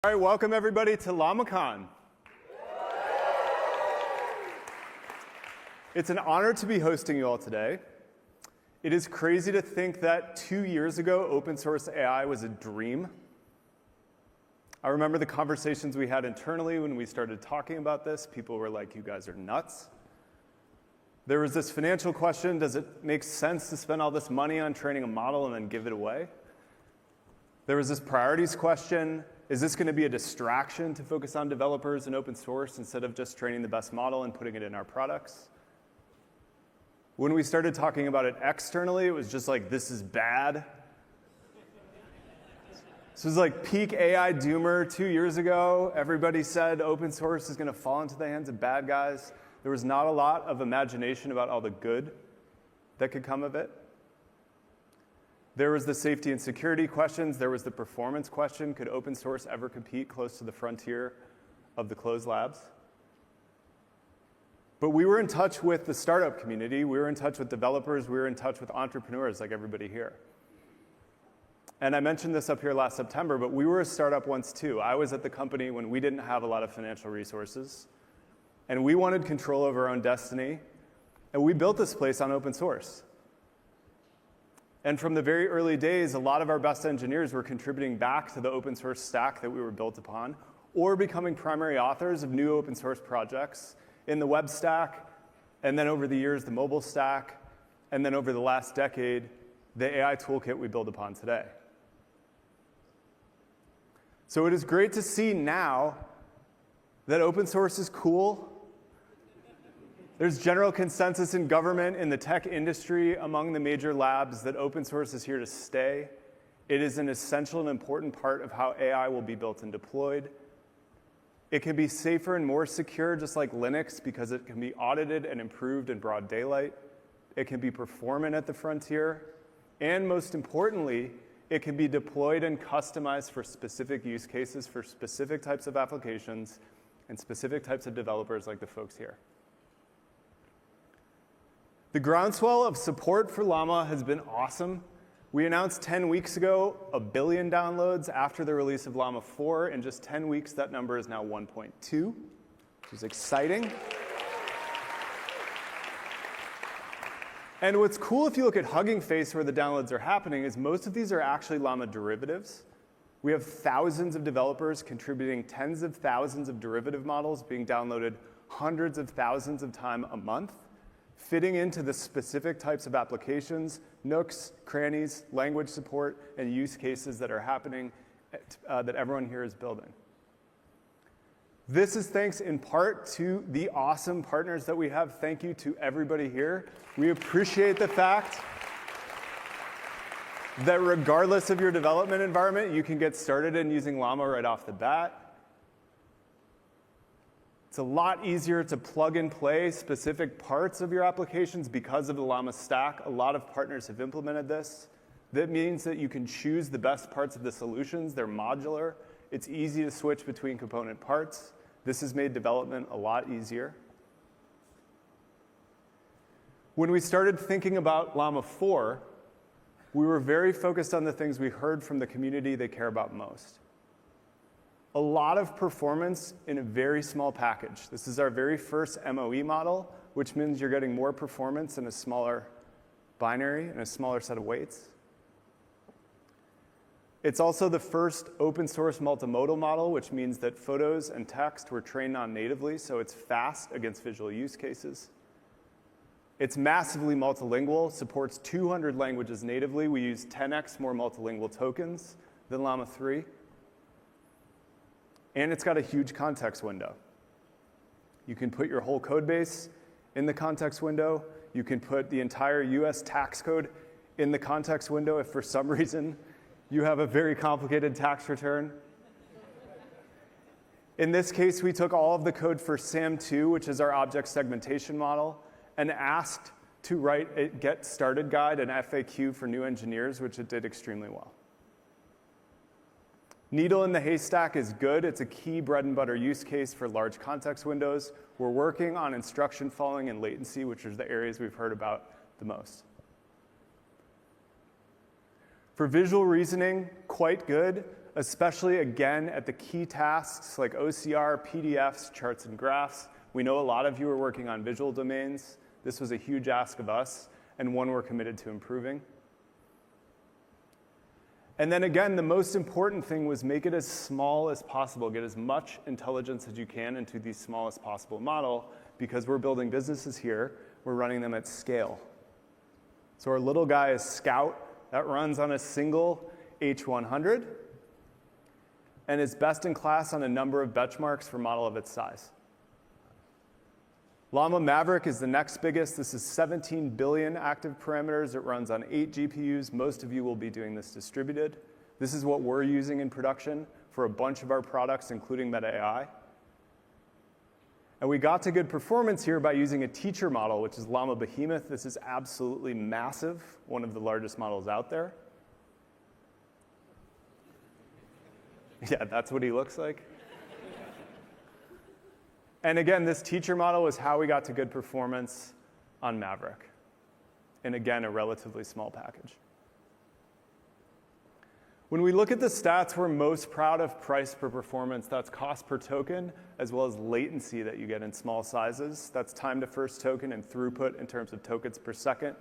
All right, welcome everybody to LamaCon. It's an honor to be hosting you all today. It is crazy to think that 2 years ago, open source AI was a dream. I remember the conversations we had internally when we started talking about this. People were like, you guys are nuts. There was this financial question, does it make sense to spend all this money on training a model and then give it away? There was this priorities question. Is this going to be a distraction to focus on developers and open source instead of just training the best model and putting it in our products? When we started talking about it externally, it was just like, this is bad. This was like peak AI doomer 2 years ago. Everybody said open source is going to fall into the hands of bad guys. There was not a lot of imagination about all the good that could come of it. There was the safety and security questions. There was the performance question. Could open source ever compete close to the frontier of the closed labs? But we were in touch with the startup community. We were in touch with developers. We were in touch with entrepreneurs like everybody here. And I mentioned this up here last September, but we were a startup once too. I was at the company when we didn't have a lot of financial resources. And we wanted control over our own destiny. And we built this place on open source. And from the very early days, a lot of our best engineers were contributing back to the open source stack that we were built upon, or becoming primary authors of new open source projects in the web stack, and then over the years, the mobile stack, and then over the last decade, the AI toolkit we build upon today. So it is great to see now that open source is cool. There's general consensus in government, in the tech industry, among the major labs that open source is here to stay. It is an essential and important part of how AI will be built and deployed. It can be safer and more secure, just like Linux, because it can be audited and improved in broad daylight. It can be performant at the frontier. And most importantly, it can be deployed and customized for specific use cases, for specific types of applications, and specific types of developers like the folks here. The groundswell of support for Llama has been awesome. We announced 10 weeks ago 1 billion downloads after the release of Llama 4. In just 10 weeks, that number is now 1.2, which is exciting. And what's cool if you look at Hugging Face where the downloads are happening is most of these are actually Llama derivatives. We have thousands of developers contributing tens of thousands of derivative models being downloaded hundreds of thousands of times a month, fitting into the specific types of applications, nooks, crannies, language support, and use cases that are happening that everyone here is building. This is thanks in part to the awesome partners that we have. Thank you to everybody here. We appreciate the fact that regardless of your development environment, you can get started in using Llama right off the bat. It's a lot easier to plug and play specific parts of your applications because of the Llama stack. A lot of partners have implemented this. That means that you can choose the best parts of the solutions. They're modular. It's easy to switch between component parts. This has made development a lot easier. When we started thinking about Llama 4, we were very focused on the things we heard from the community they care about most. A lot of performance in a very small package. This is our very first MOE model, which means you're getting more performance in a smaller binary and a smaller set of weights. It's also the first open source multimodal model, which means that photos and text were trained non-natively, so it's fast against visual use cases. It's massively multilingual, supports 200 languages natively. We use 10x more multilingual tokens than Llama 3. And it's got a huge context window. You can put your whole code base in the context window. You can put the entire US tax code in the context window if for some reason you have a very complicated tax return. In this case, we took all of the code for SAM2, which is our object segmentation model, and asked to write a get started guide, an FAQ for new engineers, which it did extremely well. Needle in the haystack is good. It's a key bread and butter use case for large context windows. We're working on instruction following and latency, which are the areas we've heard about the most. For visual reasoning, quite good. especially, again, at the key tasks like OCR, PDFs, charts, and graphs. We know a lot of you are working on visual domains. This was a huge ask of us, and one we're committed to improving. And then again, the most important thing was make it as small as possible. Get as much intelligence as you can into the smallest possible model, because we're building businesses here. We're running them at scale. So our little guy is Scout. That runs on a single H100 and is best in class on a number of benchmarks for a model of its size. Llama Maverick is the next biggest. This is 17 billion active parameters. It runs on 8 GPUs. Most of you will be doing this distributed. This is what we're using in production for a bunch of our products, including Meta AI. And we got to good performance here by using a teacher model, which is Llama Behemoth. This is absolutely massive, one of the largest models out there. Yeah, that's what he looks like. And again, this teacher model is how we got to good performance on Maverick. And again, a relatively small package. When we look at the stats we're most proud of price per performance, that's cost per token, as well as latency that you get in small sizes. That's time to first token and throughput in terms of tokens per second.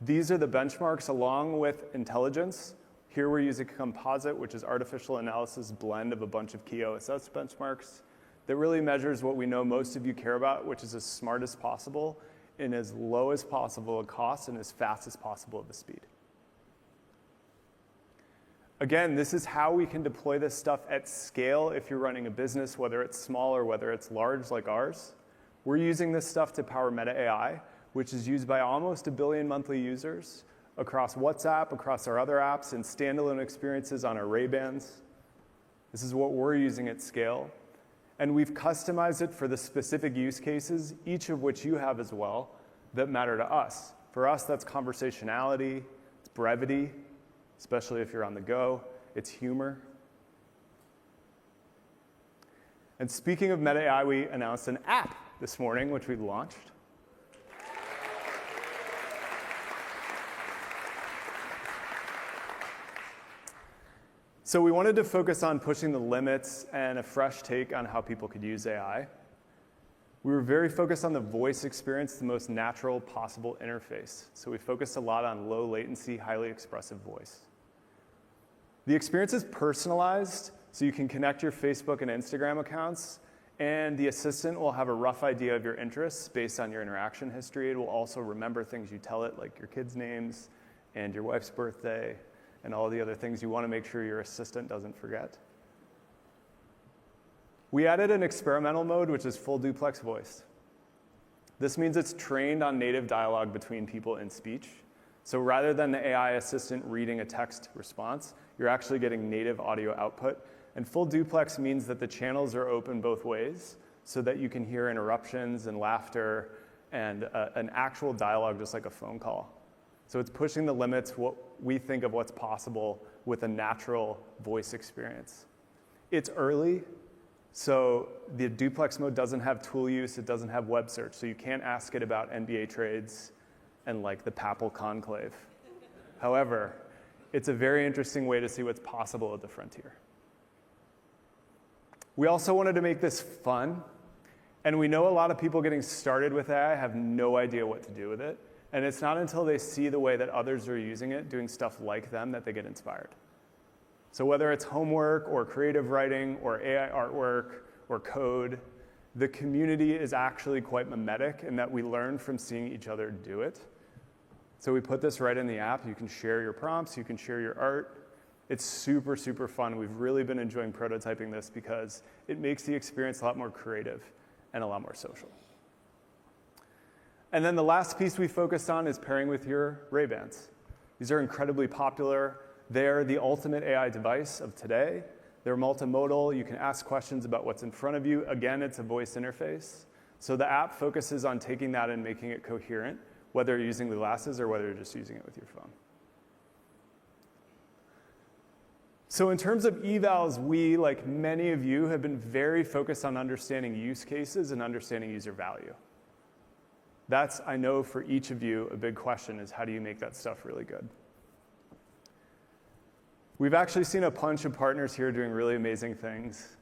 These are the benchmarks along with intelligence. Here we're using composite, which is artificial analysis blend of a bunch of key OSS benchmarks that really measures what we know most of you care about, which is as smart as possible in as low as possible a cost and as fast as possible of a speed. Again, this is how we can deploy this stuff at scale if you're running a business, whether it's small or whether it's large like ours. We're using this stuff to power Meta AI, which is used by almost 1 billion monthly users across WhatsApp, across our other apps, and standalone experiences on our Ray-Bans. This is what we're using at scale. And we've customized it for the specific use cases, each of which you have as well, that matter to us. For us, that's conversationality, it's brevity, especially if you're on the go, it's humor. And speaking of Meta AI, we announced an app this morning, which we launched. So we wanted to focus on pushing the limits and a fresh take on how people could use AI. We were very focused on the voice experience, the most natural possible interface. So we focused a lot on low latency, highly expressive voice. The experience is personalized, so you can connect your Facebook and Instagram accounts, and the assistant will have a rough idea of your interests based on your interaction history. It will also remember things you tell it, like your kids' names and your wife's birthday, and all the other things you want to make sure your assistant doesn't forget. We added an experimental mode, which is full duplex voice. This means it's trained on native dialogue between people in speech. So rather than the AI assistant reading a text response, you're actually getting native audio output. And full duplex means that the channels are open both ways so that you can hear interruptions and laughter and an actual dialogue just like a phone call. So it's pushing the limits, what we think of what's possible with a natural voice experience. It's early, so the duplex mode doesn't have tool use, it doesn't have web search, so you can't ask it about NBA trades and like the Papal Conclave. However, it's a very interesting way to see what's possible at the frontier. We also wanted to make this fun, and we know a lot of people getting started with AI have no idea what to do with it. And it's not until they see the way that others are using it, doing stuff like them, that they get inspired. So whether it's homework or creative writing or AI artwork or code, the community is actually quite mimetic in that we learn from seeing each other do it. So we put this right in the app. You can share your prompts, you can share your art. It's super, super fun. We've really been enjoying prototyping this because it makes the experience a lot more creative and a lot more social. And then the last piece we focused on is pairing with your Ray-Bans. These are incredibly popular. They're the ultimate AI device of today. They're multimodal. You can ask questions about what's in front of you. Again, it's a voice interface. So the app focuses on taking that and making it coherent, whether you're using the glasses or whether you're just using it with your phone. So in terms of evals, we, like many of you, have been very focused on understanding use cases and understanding user value. That's, I know, for each of you, a big question is how do you make that stuff really good? We've actually seen a bunch of partners here doing really amazing things.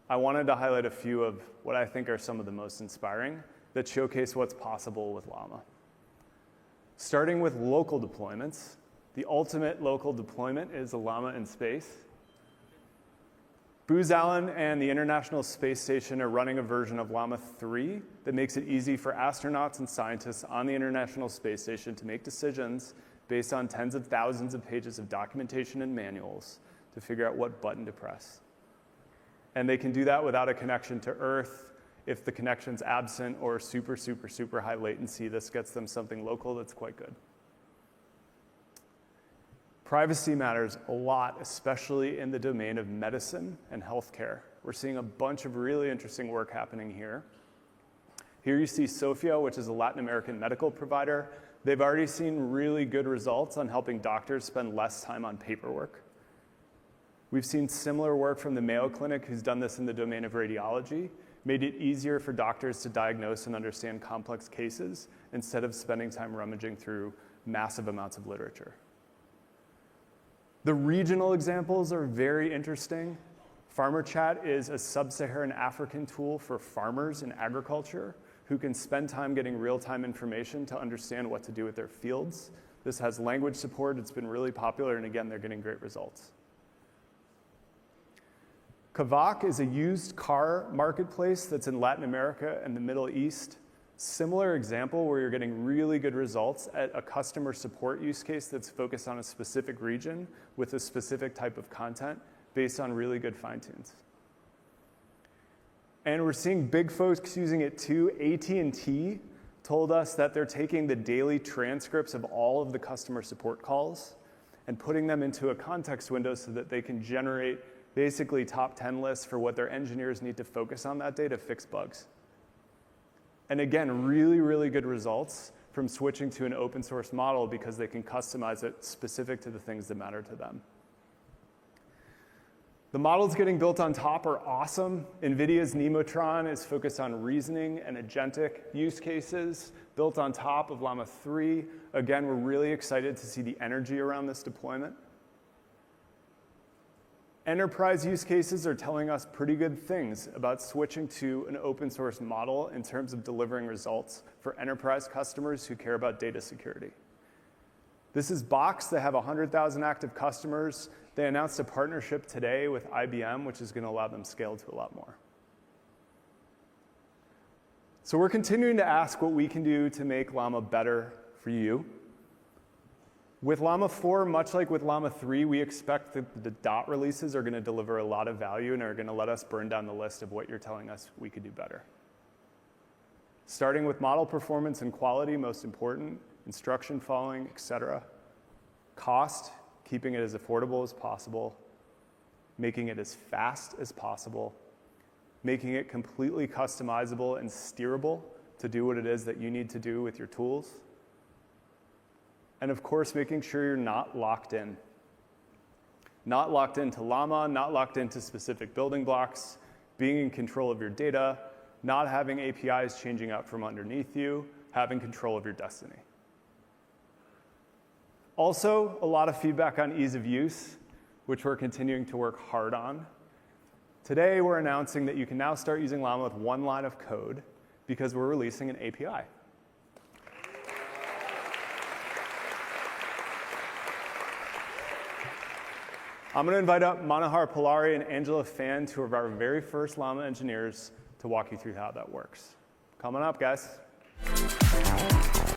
I wanted to highlight a few of what I think are some of the most inspiring that showcase what's possible with Llama. Starting with local deployments, the ultimate local deployment is a Llama in space. Booz Allen and the International Space Station are running a version of Llama 3 that makes it easy for astronauts and scientists on the International Space Station to make decisions based on tens of thousands of pages of documentation and manuals to figure out what button to press. And they can do that without a connection to Earth. If the connection's absent or super, super, super high latency, this gets them something local that's quite good. Privacy matters a lot, especially in the domain of medicine and healthcare. We're seeing a bunch of really interesting work happening here. Here you see Sofia, which is a Latin American medical provider. They've already seen really good results on helping doctors spend less time on paperwork. We've seen similar work from the Mayo Clinic, who's done this in the domain of radiology, made it easier for doctors to diagnose and understand complex cases instead of spending time rummaging through massive amounts of literature. The regional examples are very interesting. Farmer Chat is a sub-Saharan African tool for farmers in agriculture who can spend time getting real-time information to understand what to do with their fields. This has language support. It's been really popular, and again, they're getting great results. Kavak is a used car marketplace that's in Latin America and the Middle East. Similar example where you're getting really good results at a customer support use case that's focused on a specific region with a specific type of content based on really good fine-tunes. And we're seeing big folks using it too. AT&T told us that they're taking the daily transcripts of all of the customer support calls and putting them into a context window so that they can generate basically top 10 lists for what their engineers need to focus on that day to fix bugs. And again, really, really good results from switching to an open source model because they can customize it specific to the things that matter to them. The models getting built on top are awesome. NVIDIA's Nemotron is focused on reasoning and agentic use cases built on top of Llama 3. Again, we're really excited to see the energy around this deployment. Enterprise use cases are telling us pretty good things about switching to an open source model in terms of delivering results for enterprise customers who care about data security. This is Box. They have 100,000 active customers. They announced a partnership today with IBM, which is going to allow them to scale to a lot more. So we're continuing to ask what we can do to make Llama better for you. With Llama 4, much like with Llama 3, we expect that the dot releases are going to deliver a lot of value and are going to let us burn down the list of what you're telling us we could do better. Starting with model performance and quality, most important, instruction following, et cetera. Cost, keeping it as affordable as possible, making it as fast as possible, making it completely customizable and steerable to do what it is that you need to do with your tools. And of course, making sure you're not locked in. Not locked into Llama, not locked into specific building blocks, being in control of your data, not having APIs changing out from underneath you, having control of your destiny. Also, a lot of feedback on ease of use, which we're continuing to work hard on. Today, we're announcing that you can now start using Llama with one line of code because we're releasing an API. I'm going to invite up Manohar Pillari and Angela Fan, two of our very first Llama engineers, to walk you through how that works. Come on up, guys.